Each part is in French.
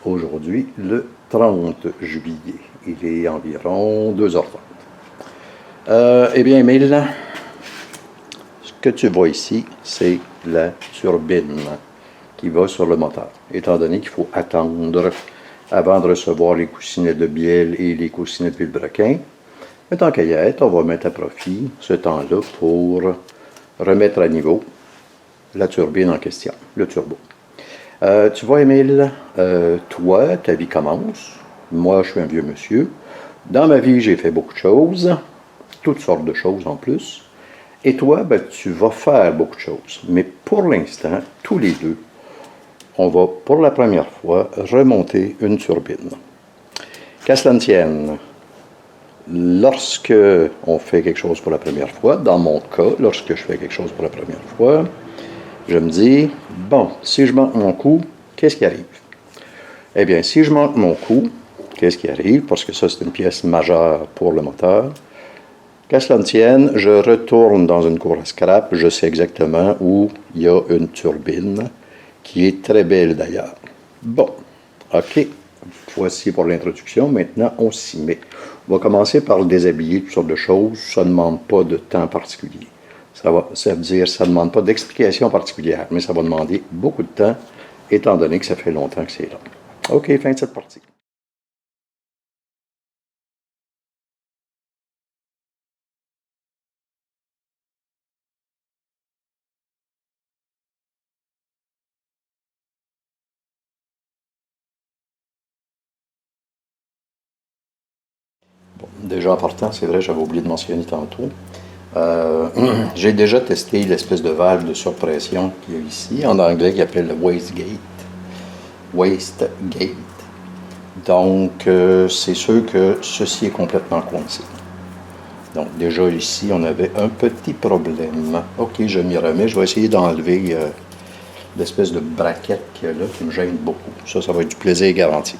aujourd'hui le 30 juillet. Il est environ 2h30. Eh bien, Émile, ce que tu vois ici, c'est la turbine qui va sur le moteur. Étant donné qu'il faut attendre avant de recevoir les coussinets de bielle et les coussinets de vilebrequin, mais tant qu'à y être, on va mettre à profit ce temps-là pour remettre à niveau la turbine en question, le turbo. Tu vois, Émile, toi, ta vie commence. Moi, je suis un vieux monsieur. Dans ma vie, j'ai fait beaucoup de choses, toutes sortes de choses en plus. Et toi, ben, tu vas faire beaucoup de choses. Mais pour l'instant, tous les deux, on va pour la première fois remonter une turbine. Qu'à cela ne tienne, lorsque on fait quelque chose pour la première fois, dans mon cas, lorsque je fais quelque chose pour la première fois, je me dis, bon, si je manque mon coup, qu'est-ce qui arrive? Eh bien, si je manque mon coup, qu'est-ce qui arrive? Parce que ça, c'est une pièce majeure pour le moteur. Qu'à cela ne tienne, je retourne dans une cour à scrap. Je sais exactement où il y a une turbine, qui est très belle d'ailleurs. Bon, OK. Voici pour l'introduction. Maintenant, on s'y met. On va commencer par le déshabiller, toutes sortes de choses. Ça ne demande pas de temps particulier. Ça veut dire ça ne demande pas d'explication particulière, mais ça va demander beaucoup de temps, étant donné que ça fait longtemps que c'est là. OK, fin de cette partie. Bon, déjà en partant, c'est vrai, j'avais oublié de mentionner tantôt. Euh, j'ai déjà testé l'espèce de valve de surpression qu'il y a ici, en anglais qui appelle le wastegate. Wastegate. Donc, c'est sûr que ceci est complètement coincé. Donc, déjà ici, on avait un petit problème. OK, je m'y remets. Je vais essayer d'enlever l'espèce de braquette qu'il y a là qui me gêne beaucoup. Ça va être du plaisir garanti.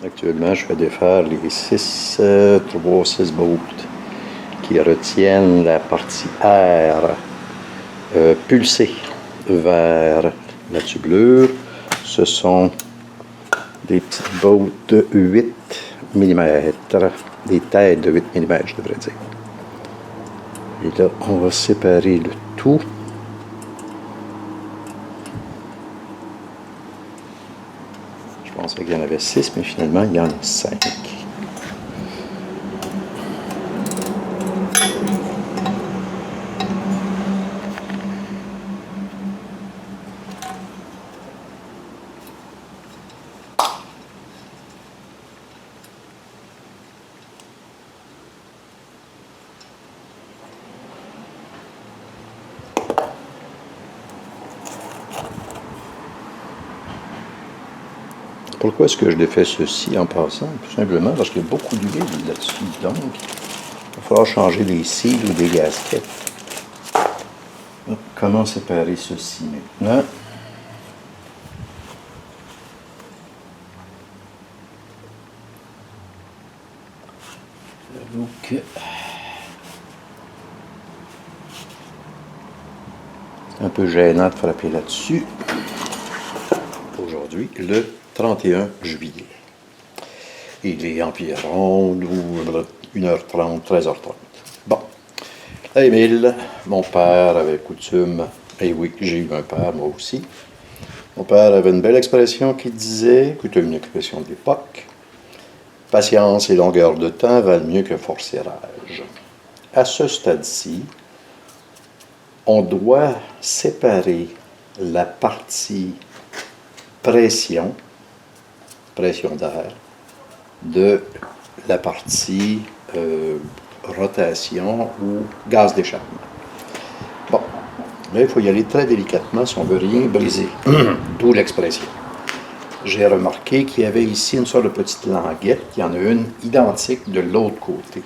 Actuellement, je vais défaire les 3-6 bolts qui retiennent la partie air pulsée vers la tubulure. Ce sont des petites bolts de 8 mm, des têtes de 8 mm, je devrais dire. Et là, on va séparer le tout. Je pensais qu'il y en avait 6, mais finalement, il y en a 5. Pourquoi est-ce que je défais ceci en passant? Tout simplement parce qu'il y a beaucoup d'huile là-dessus. Donc, il va falloir changer des cils ou des gasquettes. Comment séparer ceci maintenant? Donc, c'est un peu gênant de frapper là-dessus. Aujourd'hui, le 31 juillet. Il est environ 1h30, 13h30. Bon. Émile, mon père avait coutume, et oui, j'ai eu un père, moi aussi. Mon père avait une belle expression qui disait, écoutez, une expression de l'époque, patience et longueur de temps valent mieux que force et rage. À ce stade-ci, on doit séparer la partie pression d'air, de la partie rotation ou gaz d'échappement. Bon, là, il faut y aller très délicatement si on ne veut rien briser, d'où l'expression. J'ai remarqué qu'il y avait ici une sorte de petite languette, il y en a une identique de l'autre côté.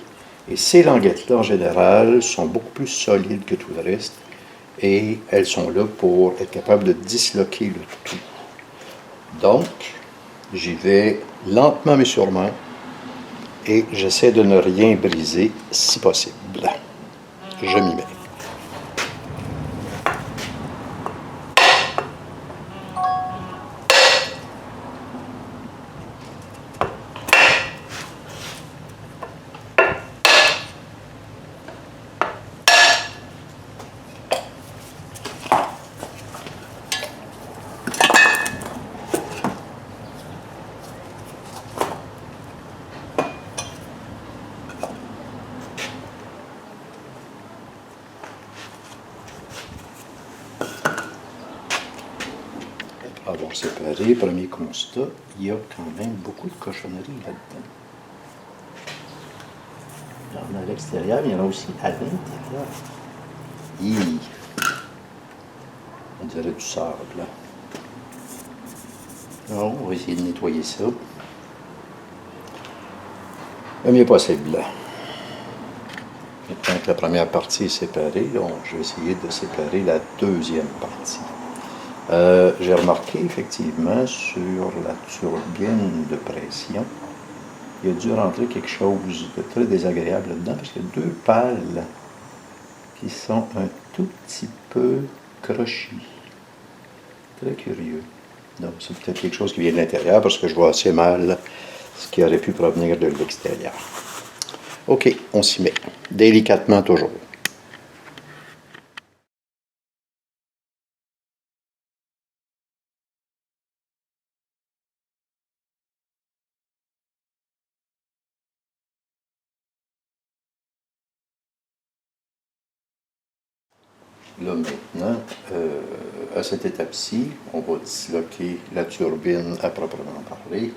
Et ces languettes-là, en général, sont beaucoup plus solides que tout le reste, et elles sont là pour être capables de disloquer le tout. Donc, j'y vais lentement mais sûrement et j'essaie de ne rien briser si possible. Je m'y mets. Avoir séparé, premier constat, il y a quand même beaucoup de cochonneries là-dedans. Il y en a à l'extérieur, mais il y en a aussi à l'intérieur. On dirait du sable. Alors, on va essayer de nettoyer ça le mieux possible. Maintenant que la première partie est séparée, donc, je vais essayer de séparer la deuxième partie. J'ai remarqué effectivement sur la turbine de pression, il a dû rentrer quelque chose de très désagréable là-dedans parce qu'il y a deux pales qui sont un tout petit peu crochues. Très curieux. Donc c'est peut-être quelque chose qui vient de l'intérieur parce que je vois assez mal ce qui aurait pu provenir de l'extérieur. OK, on s'y met. Délicatement toujours. Là maintenant, à cette étape-ci, on va disloquer la turbine à proprement parler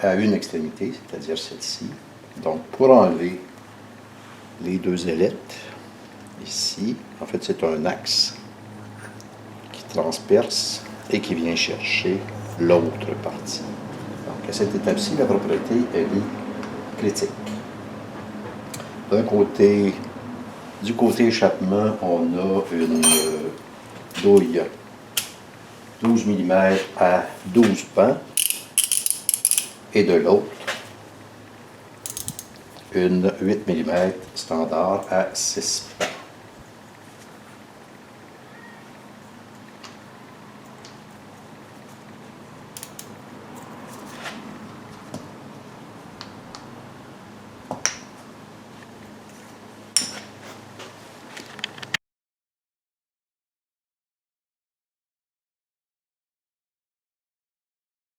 à une extrémité, c'est-à-dire celle-ci. Donc pour enlever les deux ailettes, ici, en fait c'est un axe qui transperce et qui vient chercher l'autre partie. Donc à cette étape-ci, la propriété elle est critique. Du côté échappement, on a une douille 12 mm à 12 pans et de l'autre, une 8 mm standard à 6 pans.